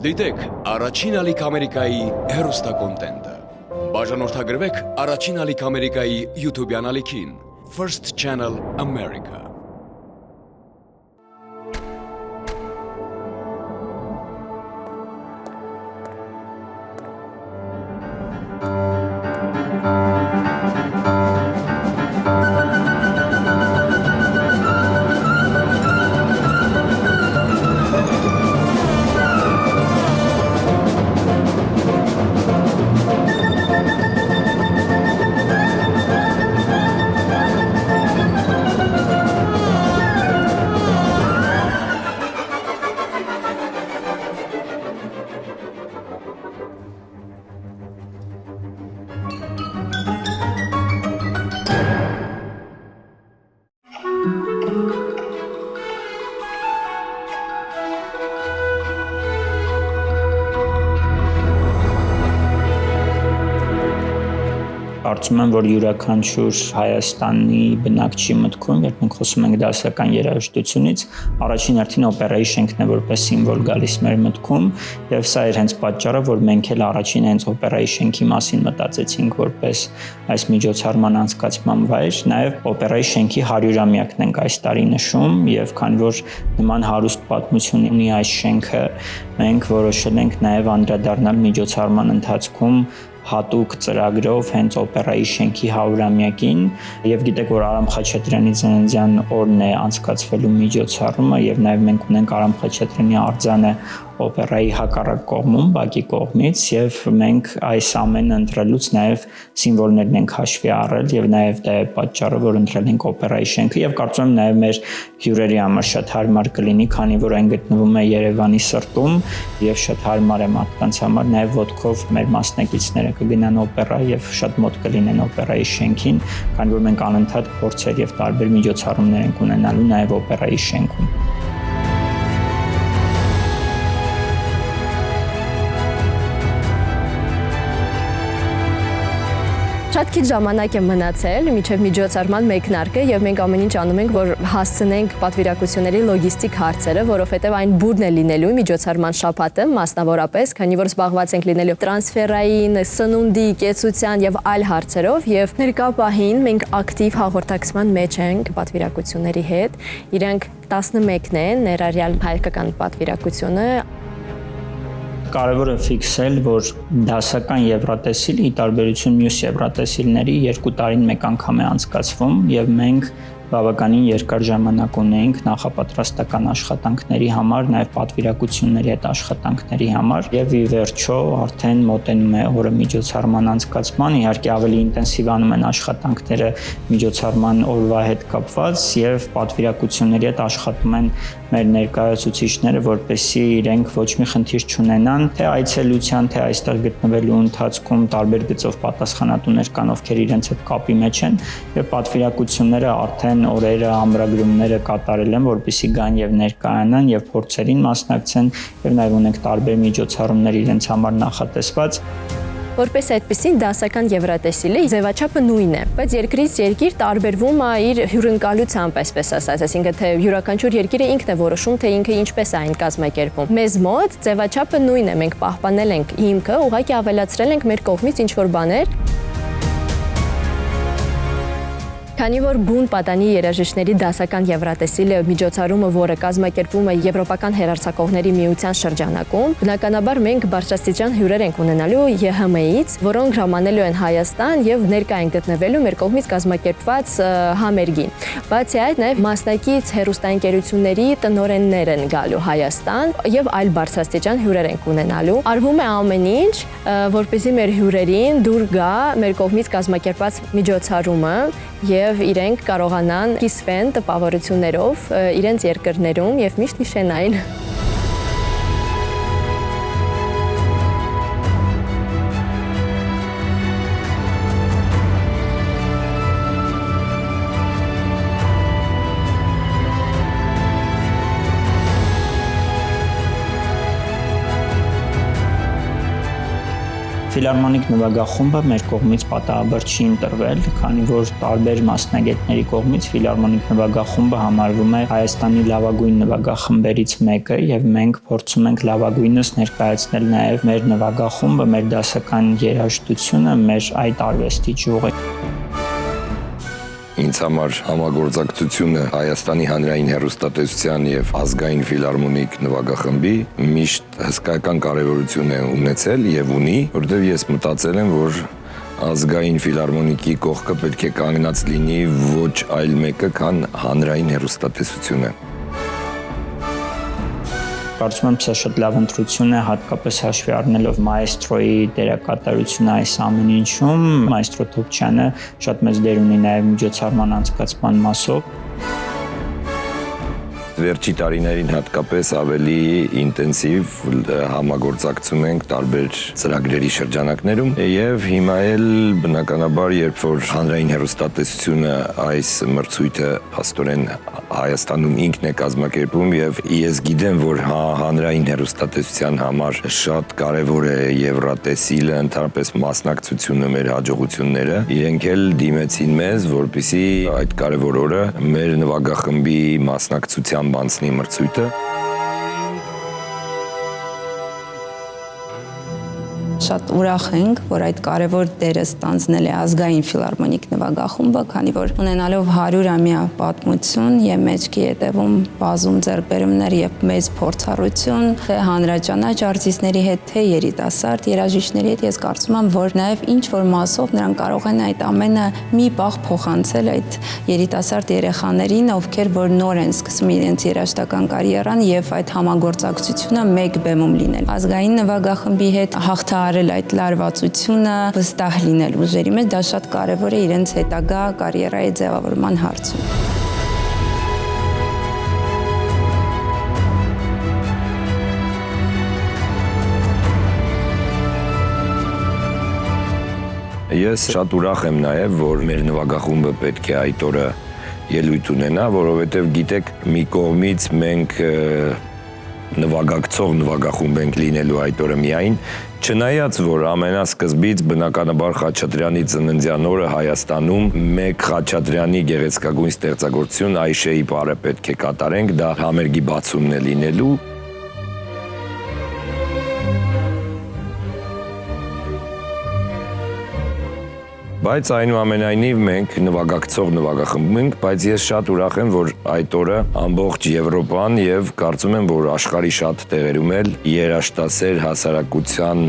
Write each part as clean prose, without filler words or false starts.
Դիտեք առաջին ալիք Ամերիկայի հեռուստակոնտենտը։ Բաժանորդագրվեք առաջին ալիք Ամերիկայի YouTube-յան ալիքին First Channel America։ Կարծում եմ, որ յուրաքանչյուր Հայաստանի բնակչի մտքում, երբ մենք խոսում ենք դասական երաժշտությունից, առաջին հերթին օպերայի շենքն է որպես սիմվոլ գալիս մեր մտքում, եւ սա էր հենց պատճառը, որ մենք էլ առաջին հենց օպերայի շենքի մասին մտածեցինք որպես այս միջոցառման անցկացման վայր, նաեւ օպերայի շենքի 100-ամյակն ենք այս տարի նշում, եւ քանի որ նման հարուստ պատմություն ունի այս շենքը, մենք որոշել ենք նաեւ անդրադառնալ միջոցառման ընթացքում հատուկ ծրագրով հենց օպերայի շենքի 100-ամյակին եւ գիտեք որ Արամ Խաչատրյանի ծննդյան օրն է անցկացվելու միջոցառումը եւ նաեւ մենք ունենք Արամ Խաչատրյանի արձանը օպերայի հակառակ կողմում, Բակի կողմից եւ մենք այս ամենը ընտրելուց նաեւ սիմվոլներն ենք հաշվի առել եւ նաեւ դա է պատճառը, որ ընտրել ենք օպերայի շենքը եւ կարծում եմ նաեւ մեր հյուրերի համար շատ հարմար կլինի, քանի որ այն գտնվում է Երևանի սրտում եւ շատ հարմար է մարդկանց համար նաեւ ոտքով մեր մասնակիցները կգնան օպերա եւ շատ մոտ կլինեն օպերայի շենքին, քանի որ մենք անընդհատ փորձեր եւ տարբեր միջոցառումներ ենք ունենալու նաեւ օպերայի շենքում։ Շատ քիչ ժամանակ է մնացել մինչև միջոցառման մեկնարկը եւ մենք ամեն ինչ անում ենք, որ հասցնենք պատվիրակությունների լոգիստիկ հարցերը, որովհետեւ այն բուրն է լինելու միջոցառման շաբաթը, մասնավորապես, քանի որ զբաղված ենք լինելու տրանսֆերային, սնունդի, կեցության եւ այլ հարցերով եւ ներկա պահին մենք ակտիվ հաղորդակցման մեջ ենք պատվիրակությունների հետ։ Իրանք 11-ն են, ներառյալ հայկական պատվիրակությունը։ Կարևոր է ֆիքսել, որ դասական Եվրատեսիլը ի տարբերություն մյուս Եվրատեսիլների 2 տարին մեկ անգամ է անցկացվում եւ մենք բավականին երկար ժամանակ ունենք նախապատրաստական աշխատանքների համար, նաև պատվիրակությունների հետ աշխատանքների համար եւ ի վերջո արդեն մոտենում է օրը միջոցառման անցկացման, իհարկե ավելի ինտենսիվանում են աշխատանքները միջոցառման օրվա հետ կապված եւ պատվիրակությունների հետ աշխատում են մեր ներկայացուցիչները, որպեսզի իրենք ոչ մի խնդիր չունենան, թե այցելության, թե այստեղ գտնվելու ընթացքում տարբեր գծով պատասխանատուներ կան, ովքեր իրենց հետ կապի մեջ են եւ պատվիրակությունները արդեն օրերը, ամրագրումները կատարել են, որպեսզի գան եւ ներկայանան եւ փորձերին մասնակցեն եւ նաեւ ունենք տարբեր միջոցառումներ իրենց համար նախատեսված։ Որպես այդպեսին դասական Եվրատեսիլը ձևաչափը նույնն է, բայց երկրից երկիր տարբերվում է իր հյուրընկալությամբ, այսպես ասած, այսինքն թե յուրաքանչյուր երկիրը ինքն է որոշում, թե ինքը ինչպես է այն կազմակերպում։ Մեզ մոտ ձևաչափը նույնն է, մենք պահպանել ենք հիմքը, ուղղակի ավելացրել ենք մեր կողմից ինչ-որ բաներ։ Քանի որ բուն պատանի երաժիշտների դասական Եվրատեսիլը միջոցառումը, որը կազմակերպվում է Եվրոպական հեռարձակողների միության շրջանակում, բնականաբար մենք բարձրաստիճան հյուրեր ենք ունենալու ԵՀՄ-ից, որոնք ժամանելու են Հայաստան եւ ներկա են գտնվելու մեր կողմից կազմակերպված համերգին։ Բացի այդ, նաեւ մասնակից հեռուստաընկերությունների տնօրեններ են գալու Հայաստան եւ այլ բարձրաստիճան հյուրեր ենք ունենալու։ Արվում է ամեն ինչ, որպեսզի մեր հյուրերին դուր գա մեր կողմից կազմակերպված միջոցառումը եւ իրենք կարողանան կիսվեն տպավորություններով իրենց երկրներում եւ միշտ հիշեն այն։ Ֆիլարմոնիկ նվագախումբը մեր կողմից պատահաբար չի ընտրվել, քանի որ տարբեր մասնագետների կողմից Ֆիլարմոնիկ նվագախումբը համարվում է Հայաստանի լավագույն նվագախմբերից մեկը եւ մենք փորձում ենք լավագույնս ներկայացնել նաեւ մեր նվագախումբը, մեր դասական երաժշտությունը, մեր այդ արվեստի ճյուղը։ Ինձ համար համագործակցությունը Հայաստանի հանրային հեռուստատեսության եւ ազգային ֆիլարմոնիկ նվագախմբի միշտ հսկայական կարեւորություն է ունեցել եւ ունի, որովհետեւ ես մտածել եմ, որ ազգային ֆիլարմոնիկի կողքը պետք է կանգնած լինի ոչ այլ մեկը, քան հանրային հեռուստատեսությունը։ Կարծում եմ, սա շատ լավ ընտրություն է, հատկապես հաշվի առնելով մայստրոյի դերակատարությունը այս ամեն ինչում։ Մայստրո Թոփչյանը շատ մեծ դեր ունի նաև միջոցառման անցկացման մասով։ Վերջի տարիներին հատկապես ավելի ինտենսիվ համագործակցում ենք տարբեր ծրագրերի շրջանակներում եւ հիմա էլ բնականաբար երբ որ հանրային հեռուստատեսությունը այս մրցույթը փաստորեն Հայաստանում ինքն է կազմակերպում եւ ես գիտեմ որ հանրային հեռուստատեսության համար շատ կարեւոր է Եվրատեսիլը, ընդհանրապես մասնակցությունը, մեր հաջողությունները, իրենք էլ դիմեցին մեզ, որպեսզի այդ կարեւոր օրը մեր նվագախմբի մասնակցության բանցնի մրցույթը։ Շատ ուրախ ենք, որ այդ կարևոր դերը ստանձնել է ազգային ֆիլարմոնիկ նվագախումբը, քանի որ ունենալով 100-ամյա պատմություն եւ մեջքի հետևում բազում ձեռքբերումներ եւ մեծ փորձառություն, թե հանրաճանաչ արտիստների հետ, թե երիտասարդ երաժիշտների հետ, ես կարծում եմ, որ նաեւ ինչ որ մասով նրանք կարող են այդ ամենը մի պահ փոխանցել այդ երիտասարդ երեխաներին, ովքեր որ նոր են սկսում իրենց երաժշտական կարիերան եւ այդ համագործակցությունը մեկ բեմում լինել։ Ազգային նվագախմբի հետ հաղթահարել այդ լարվածությունը, վստահ լինել ուժերի մեջ, դա շատ կարևոր է իրենց հետագա կարիերայի ձևավորման հարցում։ Ես շատ ուրախ եմ նաև, որ մեր նվագախումբը պետք է այդ օրը ելույթ ունենա, որովհետև գիտեք, մի կողմից մենք նվագակցող նվագախումբ ենք լինելու այդ օրը միայն, չնայած որ ամենասկզբից բնականաբար Խաչատրյանի ծննդյան օրը Հայաստանում մեկ Խաչատրյանի գեղեցկագույն ստեղծագործություն Այշեի պարը պետք է կատարենք, դա համերգի բացումն է լինելու։ Բայց այնուամենայնիվ մենք նվագակցող նվագախմբում ենք, բայց ես շատ ուրախ եմ, որ այդ օրը ամբողջ Եվրոպան եւ կարծում եմ, որ աշխարհի շատ տեղերում էլ երաժշտասեր հասարակության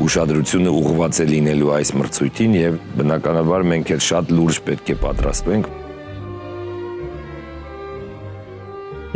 ուշադրությունը ուղղված է լինելու այս մրցույթին եւ բնականաբար մենք էլ շատ լուրջ պետք է պատրաստվենք։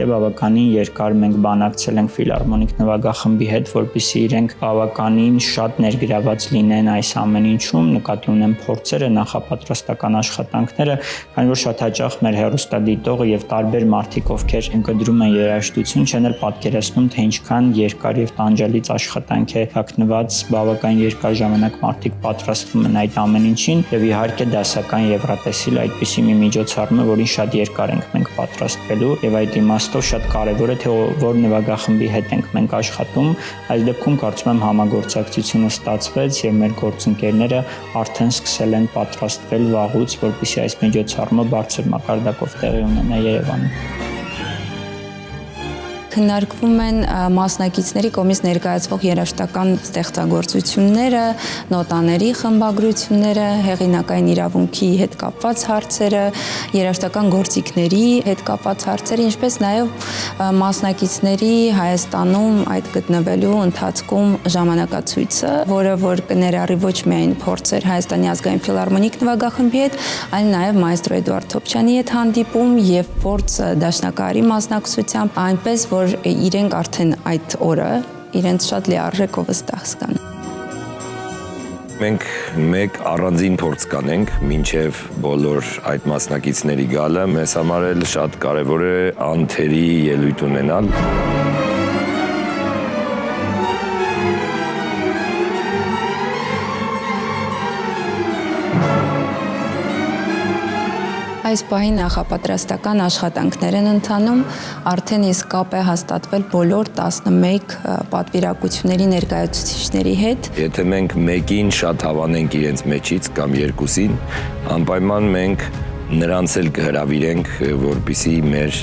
Եվ բավականին երկար մենք բանակցել ենք ֆիլարմոնիկ նվագախմբի հետ, որպեսզի իրենք բավականին շատ ներգրաված լինեն այս ամեն ինչում, նկատի ունեն փորձերը, նախապատրաստական աշխատանքները, քանի որ շատ հաճախ մեր հեռուստադիտողը եւ տարբեր մարդիկ, ովքեր ընկդրում են երաժշտություն, չեն էլ պատկերացնում, թե ինչքան երկար եւ տանջալից աշխատանք է հագնված, բավականին երկար ժամանակ մարդիկ պատրաստվում են այդ ամեն ինչին եւ իհարկե դասական Եվրատեսիլ այդպիսի մի միջոցառում է, որին շատ երկար ենք մենք պատրաստվելու եւ այդ իմաստով շատ կարևոր է թե որ նվագախմբի հետ ենք մենք աշխատում, այս դեպքում կարծում եմ համագործակցությունը ստացվեց եւ մեր գործընկերները արդեն սկսել են պատրաստվել վաղուց, որպեսզի այս միջոցառումը բարձր մակարդակով տեղի ունենա Երևանում։ Քննարկվում են մասնակիցների կողմից ներկայացվող երաժշտական ստեղծագործությունները, նոտաների խմբագրությունները, հեղինակային իրավունքի հետ կապված հարցերը, երաժշտական գործիքների հետ կապված հարցերը, ինչպես նաև մասնակիցների Հայաստանում այդ գտնվելու ընթացքում ժամանակացույցը, որը որ կներառի ոչ միայն փորձեր Հայաստանի ազգային ֆիլարմոնիկ նվագախմբի հետ, այլ նաև մայստրո Էդուարդ Թոփչյանի հետ հանդիպում եւ փորձ դաշնակահարի մասնակցությամբ, այնպես որ իրենք արդեն այդ օրը իրենց շատ լիարժեք ու վստահ զգան։ Մենք մեկ առանձին փորձ կանենք մինչև բոլոր այդ մասնակիցների գալը, մեզ համար էլ շատ կարևոր է անթերի ելույթ ունենալ։ Այս պահի նախապատրաստական աշխատանքներ են ընթանում, արդեն իսկ կապ է հաստատվել բոլոր 11 պատվիրակությունների ներկայացուցիչների հետ։ Եթե մենք մեկին շատ հավանենք իրենց մեջից կամ երկուսին, անպայման մենք նրանց էլ կհրավիրենք, որպեսզի մեր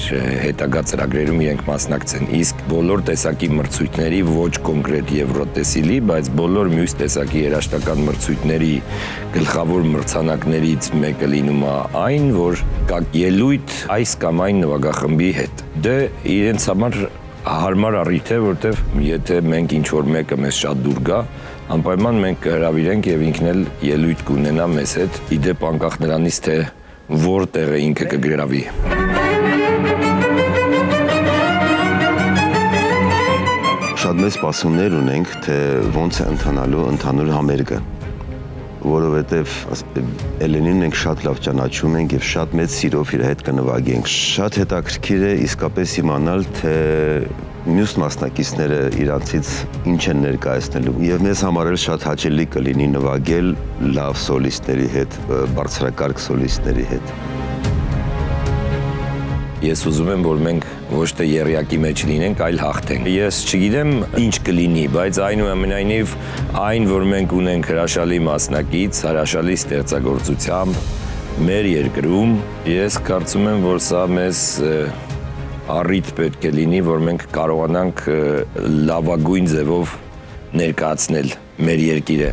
հետագա ծրագրերում իրենք մասնակցեն։ Իսկ բոլոր տեսակի մրցույթների ոչ կոնկրետ Եվրոտեսիլի, բայց բոլոր մյուս տեսակի երաժշտական մրցույթների գլխավոր մրցանակներից մեկը լինում է այն, որ կա ելույթ այս կամ այն նվագախմբի հետ։ Դե իրենց համար հարմար առիթ է, որտեվ եթե մենք ինչ-որ մեկը մեզ շատ դուր գա, անպայման մենք կհրավիրենք եւ ինքն էլ ելույթ կունենա մեզ հետ, իդեպ անկախ նրանից, թե որտեղ է ինքը կգրավի։ Շատ մեծ սպասումներ ունենք, թե ոնց է ընթանալու ընդհանուր համերգը, որովհետև Էլենին մենք շատ լավ ճանաչում ենք եւ շատ մեծ սիրով իր հետ կնվագենք։ Շատ հետաքրքիր է իսկապես իմանալ, թե մյուս մասնակիցները իրանցից ինչ են ներկայացնելու եւ մեզ համար էլ շատ հաճելի կլինի նվագել լավ սոլիստների հետ, բարձրակարգ սոլիստների հետ։ Ես ուզում եմ, որ մենք ոչ թե եռյակի մեջ լինենք, այլ հաղթենք։ Ես չգիտեմ ինչ կլինի, բայց այնուամենայնիվ այն, որ մենք ունենք հրաշալի մասնակից, հրաշալի ստեղծագործությամբ մեր երկրում, ես կարծում եմ, որ սա մեզ առիթ պետք է լինի, որ մենք կարողանանք լավագույն ձևով ներկայացնել մեր երկիրը։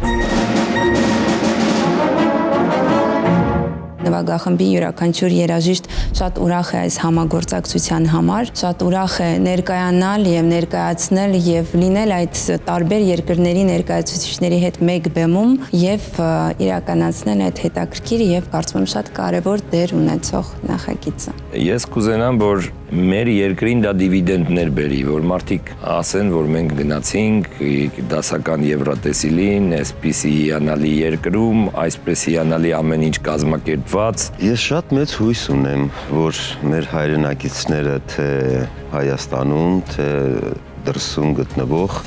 Նվագախմբի յուրաքանչյուր երաժիշտ շատ ուրախ է այս համագործակցության համար, շատ ուրախ է ներկայանալ եւ ներկայացնել եւ լինել այդ տարբեր երկրների ներկայացուցիչների հետ մեկ բեմում եւ իրականացնել այդ հետաքրքիր եւ կարծում եմ շատ կարեւոր դեր ունեցող նախագիծը։ Ես կուզենամ, որ մեր երկրին դա դիվիդենտներ բերի, որ մարդիկ ասեն, որ մենք գնացինք դասական Եվրոտեսիլին, այսպիսի հիանալի երկրում, այսպես հիանալի ամեն ինչ կազմակերպված։ Ես շատ մեծ հույս ունեմ, որ մեր հայրենակիցները թե Հայաստանում, թե դրսում գտնվող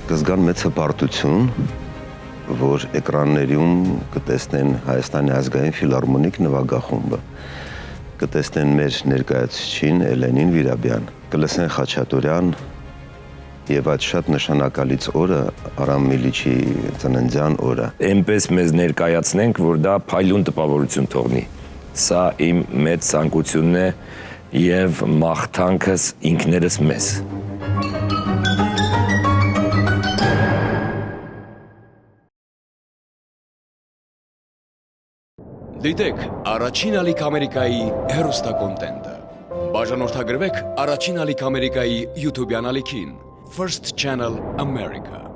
կզգան մեծ հպարտություն, որ էկրաններում կտեսնեն Հայաստանի ազգային ֆիլհարմոնիկ նվագախումբը, կտեսնեն մեր ներկայացուցիչին Էլենին Վիրաբյան, կլսեն Խաչատուրյան եւ այդ շատ նշանակալից օրը Արամ Միլիչի ծննդյան օրը։ Էնպես մեզ ներկայացնենք, որ դա փայլուն տպավորություն թողնի։ Սա իմ մեծ ցանկությունն է եւ մաղթանքս ինքներս մեզ։ Դիտեք Առաջին ալիք Ամերիկայի հեռուստակոնտենտը։ Բաժանորդագրվեք Առաջին ալիք Ամերիկայի YouTube-յան ալիքին First Channel America։